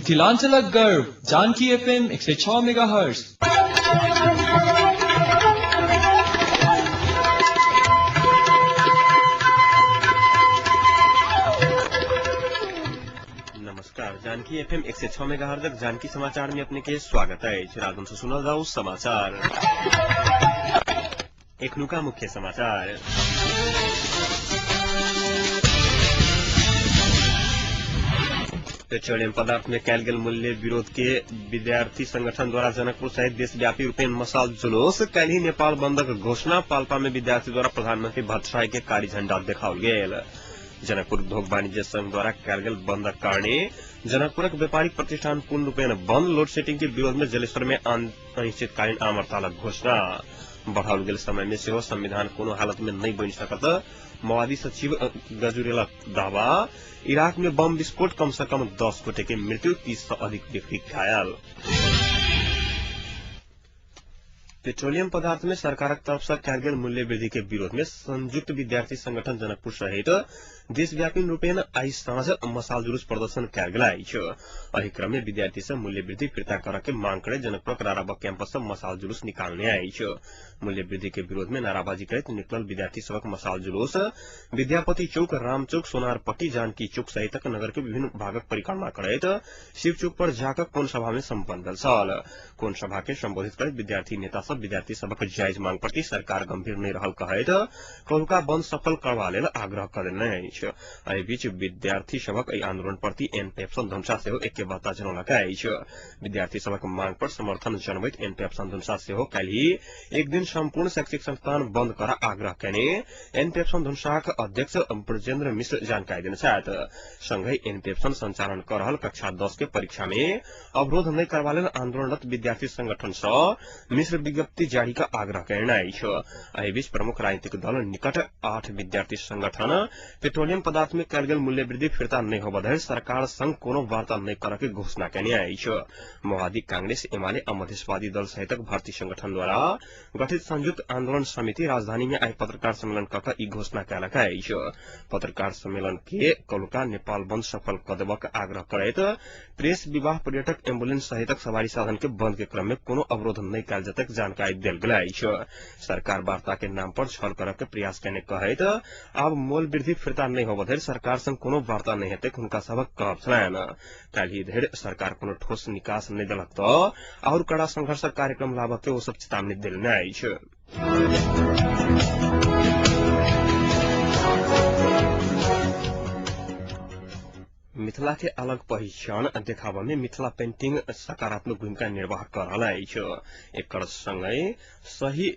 मिथिलांचलक गर्व Janaki FM 106 megahertz. नमस्कार, जानकी FM 106 मेगाहर्ट्ज जानकी समाचार में अपने के स्वागत है। रागन से सुना जाओ समाचार। एक नुका मुख्य समाचार। पेट्रोलियम पदार्थ में कैल गेल मूल्य विरोध के विद्यार्थी संगठन द्वारा जनकपुर सहित देशव्यापी रूप में मसाल जुलूस। कल ही नेपाल बंदक घोषणा। पाल्पा में विद्यार्थी द्वारा प्रधानमंत्री भट्टराई के कारी झंडा देखाओल गेल। जनकपुर उद्योग वाणिज्य संघ द्वारा कैल गेल बंदक कारणे जनकपुरक व्यापारिक प्रतिष्ठान पूर्ण रूपेण बंद। लोड शेडिंग के विरोध में जलेश्वर में अनिश्चितकालीन आम हड़तालक घोषणा। बढ़ाओल गेल समय में सेहो संविधान कोनो हालत में नहीं बन सकत। माओवादी सचिव गजुरेला दावा। इराक में बम विस्फोट, कम से कम 10 गोटे की मृत्यु, 30 से अधिक व्यक्ति घायल। पेट्रोलियम पदार्थ में सरकारक तरफ से कैल गेल मूल्य वृद्धि के विरोध में संयुक्त विद्यार्थी संगठन जनकपुर सहित देशव्यापी रूपेण आई साँझ मसाल जुलूस प्रदर्शन कैल गेल अछि। एहि क्रम में विद्यार्थी से मूल्य वृद्धि फिर्ता करय के मांग करे जनकपुर नाराबाग कैंपस से मसाल जुलूस निकालने अछि। मूल्य वृद्धि के विरोध में नाराबाजी करैत निकलल विद्यार्थी सबक मसाल जुलूस विद्यापति चौक, राम चौक, सोनारपट्टी, जानकी चौक सहित नगर के विभिन्न भागक परिक्रमा करैत शिव चौक पर जाकर कोन सभा में सम्पन्न भेल छल। कोन सभा के संबोधित करैत विद्यार्थी नेता सब विद्यार्थी सबक जायज मांग प्रति सरकार गंभीर नहीं रहल कहैत कहुका बंद सफल करबा लेल आग्रह कयलनि अछि। एहि बीच विद्यार्थी सबक एहि आंदोलन प्रति एनपीएफ धनुषा सेहो एके वार्ता जनौलक अछि। विद्यार्थी सबक मांग पर समर्थन जनबैत एनपीएफ धनुषा सेहो काल्हि एक दिन संपूर्ण शैक्षिक संस्थान बंद कर आग्रह कयने एनपीएफ धनुषाक अध्यक्ष ब्रजेन्द्र मिश्र जानकारी देने छथि। संगहि एनपीएफ संचालन कर रहल कक्षा 10 के परीक्षा में अवरोध नहीं करबा लेल आंदोलनरत विद्यार्थी संगठन सँ मिश्र विज्ञप्ति जारी का आग्रह कयने अछि। एहि बीच प्रमुख राजनीतिक दल निकट 8 विद्यार्थी संगठन पेट्रोलियम पदार्थ में कैल गेल मूल्य वृद्धि फिरता नहीं होबा धरि सरकार संग कोनो वार्ता नहीं करय के घोषणा कयने अछि। माओवादी, कांग्रेस, एमाले आ मधेशवादी दल सहित भारतीय संगठन द्वारा गठित संयुक्त आंदोलन समिति राजधानी में आई पत्रकार सम्मेलन कऽ ई घोषणा कयलक अछि। पत्रकार सम्मेलन के कलुका नेपाल बंद सफल कऽ देबाक आग्रह करैत प्रेस, विवाह, पर्यटक, एम्बुलेंस सहित सवारी साधन के बंद के क्रम में कोनो अवरोध नहीं कयल जतक जानकारी देल गेल अछि। सरकार वार्ता के नाम पर छल करय के प्रयास कयने कहैत आब मूल्य वृद्धि फिरता नहीं होबा धरि सरकार संग कोनो वार्ता नहीं हेतैक हुनका सबक कहब छलनि। काल्हि धरि सरकार कोनो ठोस निकास नहीं देलक तऽ और कड़ा संघर्ष कार्यक्रम लाबऽ के ओ सब चेतावनी देलनि अछि। मिथिला के अलग पहचान देखाबा में मिथिला पेंटिंग सकारात्मक भूमिका निर्वाह कर रहल अछि। एकर संगे सही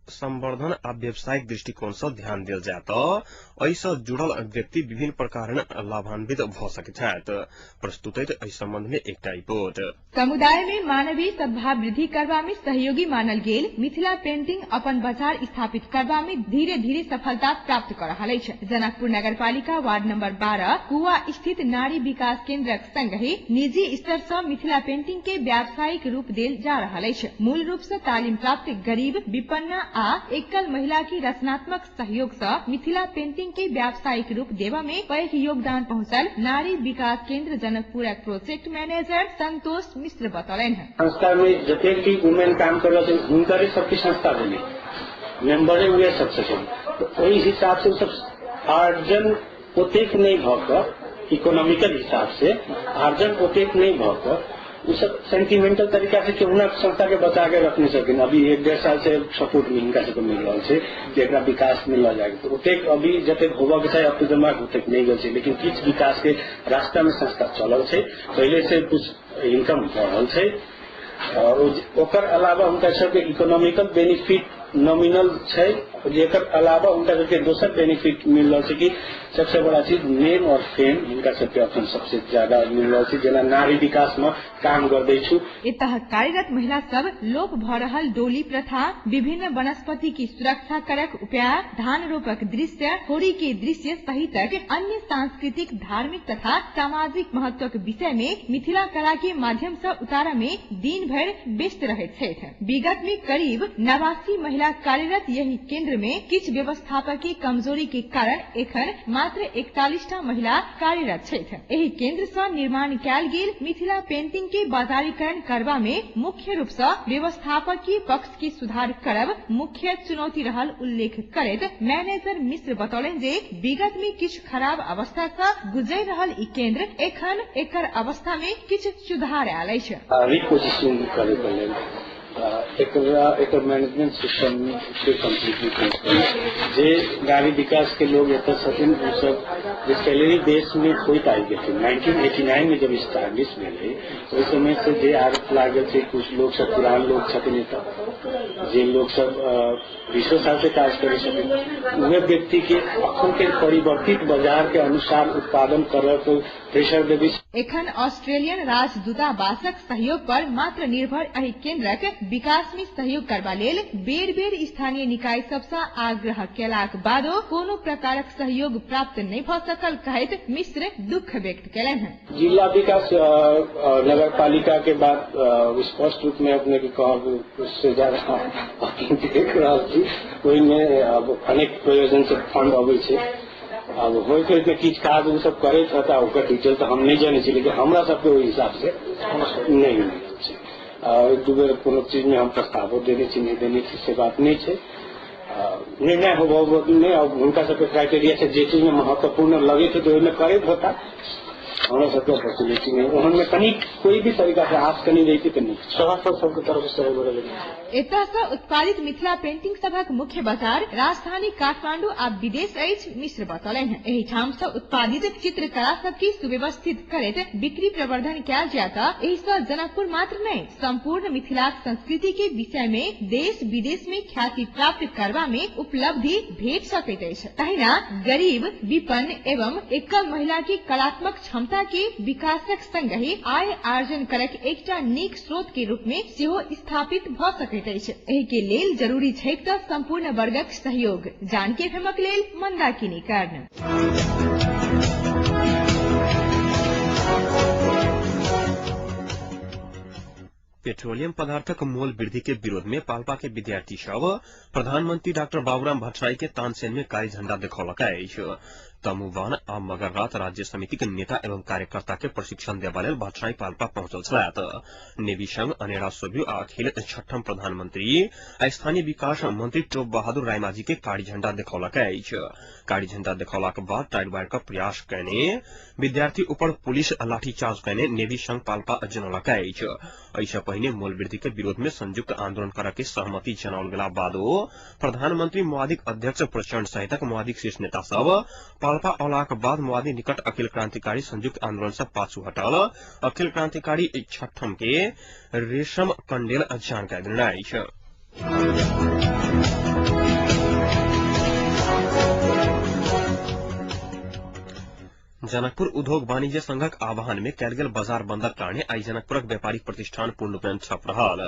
संवर्धन आ व्यावसायिक दृष्टिकोण से ध्यान देल जाय तऽ एहि सँ जुड़ल व्यक्ति विभिन्न प्रकार लाभान्वित भ सकैत छथि। प्रस्तुत एहि संबंध में एकटा रिपोर्ट। समुदाय में मानवीय सद्भाव वृद्धि करबा में सहयोगी मानल गेल मिथिला पेंटिंग अपन बाजार स्थापित करबा में धीरे धीरे सफलता प्राप्त कर रहल अछि। जनकपुर नगरपालिका वार्ड नंबर 12 कुआ स्थित नारी विकास केन्द्रक संगहि निजी स्तर से मिथिला पेंटिंग के व्यावसायिक रूप देल जा रहल अछि। मूल रूप से तालीम प्राप्त गरीब, विपन्न आ एकल महिला की रचनात्मक सहयोग से मिथिला पेंटिंग के व्यावसायिक रूप देवा में पैघ योगदान पहुंचल नारी विकास केन्द्र जनकपुरक प्रोजेक्ट मैनेजर संतोष मिश्र बतौलन है। संस्था में जतेक भी वुमेन काम कर रहे हुनकरे सबकी संस्था बने मेंबरे हुए सब सके तो वही हिसाब से सब आर्जन ओतेक नहीं भक इकोनॉमिकल हिसाब से आर्जन ओतेक नहीं भक वो सब सेंटिमेंटल तरीका से केहू संस्था के बचा के रखने सके। अभी 1-1.5 साल से सपोर्ट हिनका से मिल रहा है कि एक विकास मिल जाएगा तो उतेक अभी जते होबा के चाहे अब तो दिमाग उतेक नहीं गल, लेकिन किस विकास के रास्ता में संस्था चलल है। पहले से कुछ इनकम बढ़ल है और ओकर अलावा उनका सबके इकोनॉमिकल बेनिफिट नॉमिनल है। जेकर अलावा उनका सबके दोसर बेनिफिट मिल रहा है कि सबसे बड़ा चीज नेम और फेम इनका सबके अपन सबसे ज्यादा मिल रहा है। जेना नारी विकास में काम करते छु तहत कार्यरत महिला सब लोप भ रहल डोली प्रथा, विभिन्न वनस्पति की सुरक्षा करक उपाय, धान रोपक दृश्य, होरी के दृश्य सहित अन्य सांस्कृतिक, धार्मिक तथा सामाजिक महत्व के विषय में मिथिला कला के माध्यम से उतारा में दिन भर व्यस्त रहैत छथि। विगत में करीब 89 महिला कार्यरत यही केंद्र में किछ व्यवस्थापकीय कमजोरी के कारण एखन मात्र 41टा महिला कार्यरत छथि। एही केंद्र से निर्माण कयल गेल मिथिला पेंटिंग के बाजारीकरण करबा में मुख्य रूप से व्यवस्थापकीय पक्ष की सुधार करब मुख्य चुनौती रहल उल्लेख करैत मैनेजर मिश्र बतौलनि जे विगत में किछ खराब अवस्था से गुजरि रहल ई केंद्र एखन एकर अवस्था में किछ सुधार आयल अछि। रिपोजिशन करे के लेल एकर मैनेजमेंट सिस्टम के कम्प्लीटली चेंज करना जे गाड़ी विकास के लोग एत छथिन ओ सब सैलरी बेस में कोई आबि गेल 1989 में जब स्टैब्लिश भेलै ओहि समय से जे आरोप लागल छै कुछ लोग सब पुरान लोग छथिन एत जे लोग सब 20 साल से काज करे छथिन उहे व्यक्ति के अखन के परिवर्तित बाजार के अनुसार उत्पादन करय के प्रेशर देबी। एखन ऑस्ट्रेलियन राजदूतावासक सहयोग पर मात्र निर्भर एहि केंद्रक विकास में सहयोग करबा लेल बेर बेर स्थानीय निकाय सबसे आग्रह केलाक बादो कोनो प्रकारक सहयोग प्राप्त नहीं भ सकल कहैत मिश्र दुख व्यक्त केलनि हैं। जिला विकास नगर पालिका के बाद स्पष्ट रूप में अपने के कहब उससे ज्यादा देख रहा छी ओहि में अब अनेक प्रयोजन से फंड अबै छै। अब होइत होइत किछु काज ओ सब करैत रहता ओकर डिटेल तो हम नहीं जाने छी लेकिन हमरा सबके ओहि हिसाब से नहीं मिलैत छै। एक दू बेर कोनो चीज में हम प्रस्तावो देने छी नहीं देने छी से बात नहीं छै। निर्णय हो नहीं अब उनका सबके क्राइटेरिया से जे चीज में महत्वपूर्ण लगे थे तो ओहिमे करैत होता हमरा सबके फैसिलिटी में ओहन में कहीं कोई भी तरीका से आस कनी रहती तो नहीं सभासद सबके तरफ से एतय से उत्पादित मिथिला पेंटिंग सबक मुख्य बाजार राजधानी काठमांडू आ विदेश अछि मिश्र बतौलनि हैं। एही ठाम से उत्पादित चित्रकला सबके सुव्यवस्थित करैत बिक्री प्रवर्धन कयल जायत एही से जनकपुर मात्र नहीं संपूर्ण मिथिला संस्कृति के विषय में देश विदेश में ख्याति प्राप्त करबा में उपलब्धि भेट सकैत अछि। तहिना गरीब विपन्न एवं एकल महिला की कलात्मक क्षमता के विकासक संगहि आय आर्जन करक एकटा नीक स्रोत के रूप में सेहो स्थापित भ सकैत अछि। एहि के लेल जरूरी छै त संपूर्ण वर्गक सहयोग। जानकी एफएमक लेल मंदाकिनी कर्ण। पेट्रोलियम पदार्थक मोल वृद्धि के विरोध में पाल्पा के विद्यार्थी सब प्रधानमंत्री डॉक्टर बाबूराम भट्टराई के तानसेन में कारी झंडा देखौलक अछि। तमुवान आ मगररात राज्य समिति के नेता एवं कार्यकर्ता के प्रशिक्षण देबा लेल भट्टराई पाल्पा पहुंचल छलाह। नेवी संघ अनेरा सोब्यू आ अखिल छठम प्रधानमंत्री आ स्थानीय विकास मंत्री टोप बहादुर रायमाझी के कारी झंडा देखौलक अछि। कारी झंडा देखौलाक बाद टाइट बार का प्रयास करने विद्यार्थी ऊपर पुलिस लाठीचार्ज करने नेवी संघ पाल्पा जनौलक अछि। ऐसा पहिने मोल वृद्धि के विरोध में संयुक्त आंदोलन करय के सहमति जनाओल गेला बादो प्रधानमंत्री माओवादी अध्यक्ष प्रचंड सहितक माओवादी शीर्ष नेता सब पाल्पा औलाक बाद माओवादी निकट अखिल क्रांतिकारी संयुक्त आंदोलन से पाछू हटल। अखिल क्रांतिकारी छठम के रेशम कंडेल जानकारी देने अछि। जनकपुर उद्योग वाणिज्य संघक आह्वान में कयल गेल बाजार बंदक कारणे आई जनकपुरक व्यापारिक प्रतिष्ठान पूर्णरूपेण ठप रहल।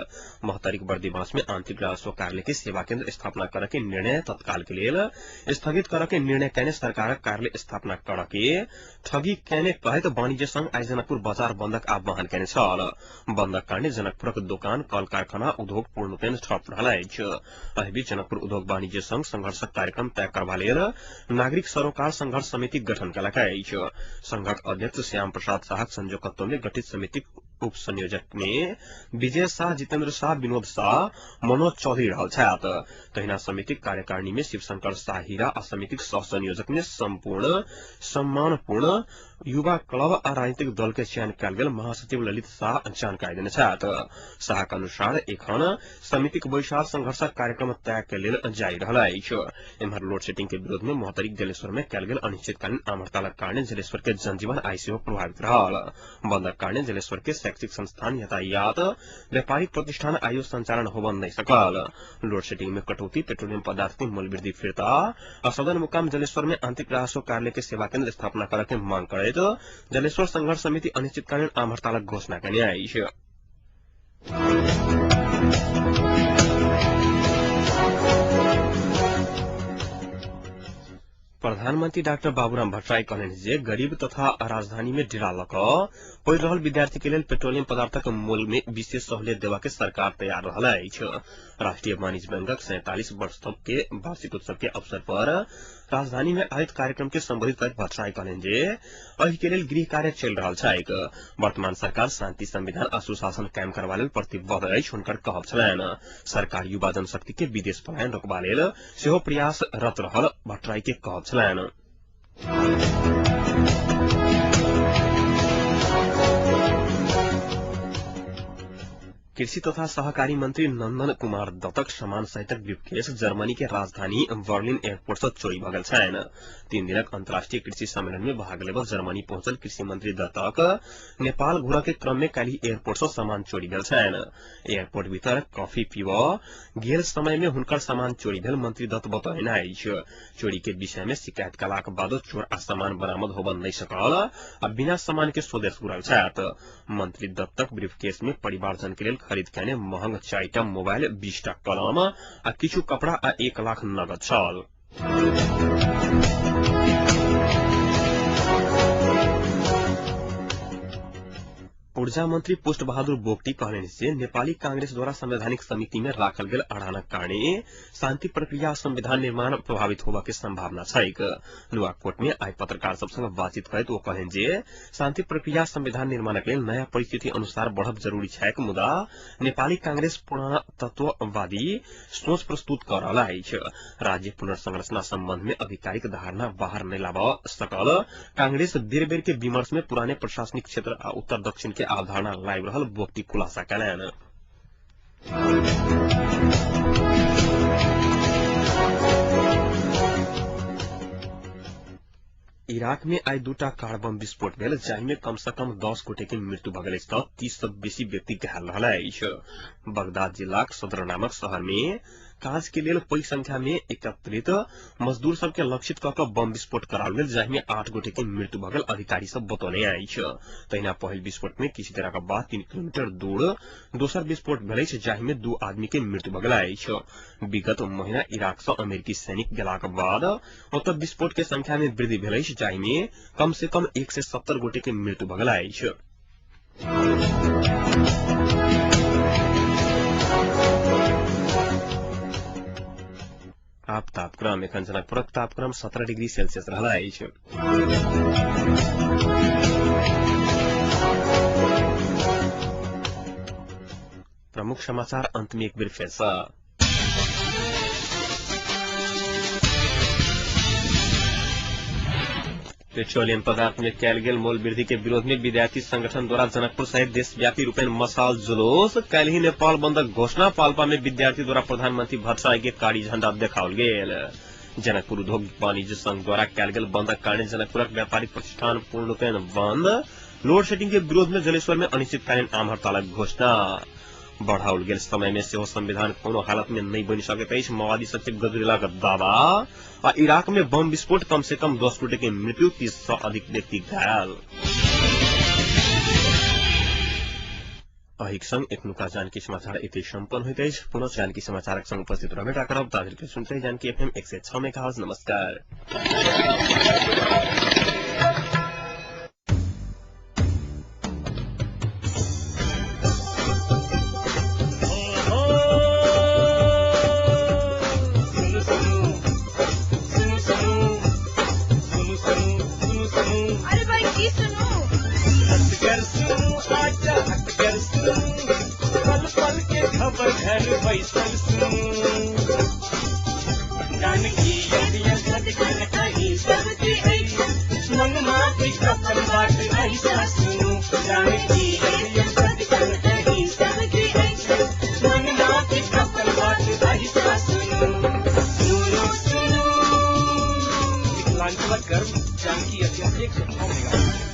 महतरीक बर्दिवास में आंतरिक राजस्व कार्यालय के सेवा केंद्र स्थापना करय के निर्णय तत्काल के लेल स्थगित करय के निर्णय कयने सरकारक कार्यालय स्थापना करय के ठगी कयने कहैत वाणिज्य संघ आई जनकपुर बाजार बंदक आह्वान कयने छल। बंदक कारणे जनकपुरक दोकान कल कारखाना उद्योग पूर्णरूपेण ठप रहल अछि। एहि बीच जनकपुर उद्योग वाणिज्य संघ संघर्षक कार्यक्रम तय करबा लेल नागरिक सरोकार संघर्ष समिति गठन कयलक अछि। संघक अध्यक्ष श्याम प्रसाद शाहक संयोजकत्व में गठित समिति उप संयोजक में विजय शाह, जितेंद्र शाह, विनोद शाह, मनोज चौधरी रहल छथि। तहिना समितिक कार्यकारिणी में शिवशंकर शाह हीरा आ समितिक सह संयोजक में संपूर्ण सम्मानपूर्ण युवा क्लब आ राजनीतिक दल के चयन कयल गेल महासचिव ललित शाह जानकारी देने छथि। शाह के अनुसार एखन समितिक बैसार संघर्षक कार्यक्रम तय के लेल जारी रहल अछि। एम्हर लोड शेडिंग के विरोध में मोहतरीक जलेश्वर में कयल गेल अनिश्चितकालीन आम हड़तालक कारणे जलेश्वर के जनजीवन आई सेहो प्रभावित रहल। बंदक कारणे जलेश्वर के शैक्षिक संस्थान, यातायात, व्यापारिक प्रतिष्ठान आयो संचालन होबन नहीं सकल। लोड शेडिंग में कटौती, पेट्रोलियम पदार्थ की मूल्य वृद्धि फिरता और सदन मुकाम जलेश्वर में आंतरिक राजस्व कार्यालय के सेवा केंद्र स्थापना करय के मांग करैत जलेश्वर संघर्ष समिति अनिश्चितकालीन आम हड़तालक घोषणा कयने अछि। प्रधानमन्त्री डाक्टर बाबुराम भट्टराई कहलेन जे गरीब तथा राजधानी में डेरा लक पढ़ि रहल विद्यार्थी के लेल पेट्रोलियम पदार्थक मूल्य में विशेष सहूलियत देवा के सरकार तैयार रहल अछि। राष्ट्रीय वाणिज्य बैंकक 47 वर्ष के वार्षिक उत्सव के अवसर पर राजधानी में आयोजित कार्यक्रम के संबोधित करैत भट्टराई कहलेन जे एहि के लेल गृह कार्य चलि रहल छैक। वर्तमान सरकार शांति संविधान आ सुशासन कायम करबा लेल प्रतिबद्ध अछि हुनकर कहब छलैन। सरकार युवा जनशक्ति के विदेश पलायन रोकबा लेल सेहो प्रयासरत रहल भट्टराई के कहब छलैन। कृषि तथा सहकारी मंत्री नन्दन कुमार दत्तक सामान सहितक ब्रीफकेस जर्मनी के राजधानी बर्लिन एयरपोर्ट से चोरी भ गेल छैन। 3 दिनक अंतर्राष्ट्रीय कृषि सम्मेलन में भाग लेब जर्मनी पहुंचल कृषि मंत्री दत्तक नेपाल घुरा के क्रम में काल्हि एयरपोर्ट से सामान चोरी भेल छैन। एयरपोर्ट भीतर कॉफी पीब गेल समय में हुनकर सामान चोरी भेल मंत्री दत्त बतौलन अछि। चोरी के विषय में शिकायत कलाक बाद चोर आ सामान बरामद होब नहीं सकल आ बिना सामान के स्वदेश घुरल छथि। मंत्री दत्तक ब्रीफकेस में परिवारजन के लेल खरीद कने महंग 4टा मोबाइल 20टा कलम आ किछु कपड़ा आ 1 लाख नगद छल। ऊर्जा मंत्री पुष्ट बहादुर बोगटी कहलेन जे नेपाली कांग्रेस द्वारा संवैधानिक समिति में राखल गेल अड़ानक कारणे शांति प्रक्रिया संविधान निर्माण प्रभावित होबा के संभावना छैक। नुवाकोट में आई पत्रकार सब संग बातचीत करैत ओ कहलेन जे शांति प्रक्रिया संविधान निर्माणक लेल नया परिस्थिति अनुसार बढ़ब जरूरी छैक, मुदा नेपाली कांग्रेस पुरातत्ववादी सोच प्रस्तुत कर रहल अछि। राज्य पुनर्संरचना संबंध में आधिकारिक धारणा बाहर नहीं लाब सकल कांग्रेस बेर बेर के विमर्श में पुराने प्रशासनिक क्षेत्र आ उत्तर दक्षिण के अवधारणा लाइव रहल बोगटी खुलासा कयलनि। इराक में आई 2टा कार बम विस्फोट भेल जाहि में कम से कम 10 गोटे के मृत्यु भ गेल अछि त 30 से बेसी व्यक्ति घायल रहल अछि। बगदाद जिलाक सदर नामक शहर में काज के लेल पैघ संख्या में एकत्रित मजदूर सबके लक्षित क के बम विस्फोट कराओल गेल जाहि में 8 गोटे के मृत्यु भ गेल अधिकारी सब बतौने अछि। तहिना पहिल विस्फोट में किछु देरक बाद 3 किलोमीटर दूर दोसर विस्फोट भेल अछि जाहि में 2 आदमी के मृत्यु भ गेल अछि। विगत महीना इराक से अमेरिकी सैनिक गेलाक बाद ओतऽ विस्फोट के संख्या में वृद्धि भेल अछि जाहि में कम से कम 170 गोटे के मृत्यु भ गेल अछि। आप तापक्रम एखन जनकपुरक तापक्रम 17 डिग्री सेल्सियस रहल अछि। प्रमुख समाचार अंत में एक बेर फेर सँ। पेट्रोलियम पदार्थ में कयल गेल मोल वृद्धि के विरोध में विद्यार्थी संगठन द्वारा जनकपुर सहित देशव्यापी रूप में मशाल जुलूस काल्हि नेपाल बंदक घोषणा पाल्पा में विद्यार्थी द्वारा प्रधानमंत्री भट्टराई के कारी झंडा देखाओल गेल। जनकपुर उद्योग वाणिज्य संघ द्वारा कयल गेल बंदक कारणे जनकपुरक व्यापारिक प्रतिष्ठान पूर्ण रूपेण बंद। लोड शेडिंग के विरोध में जलेश्वर में अनिश्चितकालीन आम हड़तालक घोषणा। बढ़ाओल गेल समय में सेहो संविधान कोनो हालत में नहीं बनि सकैत अछि माओवादी सचिव गजरेलाक दावा। आ इराक में बम विस्फोट कम से कम 10 गोटे के मृत्यु 30 से अधिक व्यक्ति घायल। अहिक संग एखनुका जानकी समाचार एते संपन्न होइत अछि। पुनः जानकी समाचारक संग उपस्थित रहबेटा करब ताधरि के सुनते जानकी एफएम 106 मेगाहर्ट्ज। नमस्कार। खबर घर बैसल जानकी कहीं सबकी मंगमा की कपल बात ऐसा सुनो जानकी कहीं सबकी मंगमा की कपल बात ऐसा सुनो सुनो सुनो। विकलांग गर्भ जानकी एफएम 106 मेगाहर्ट्ज।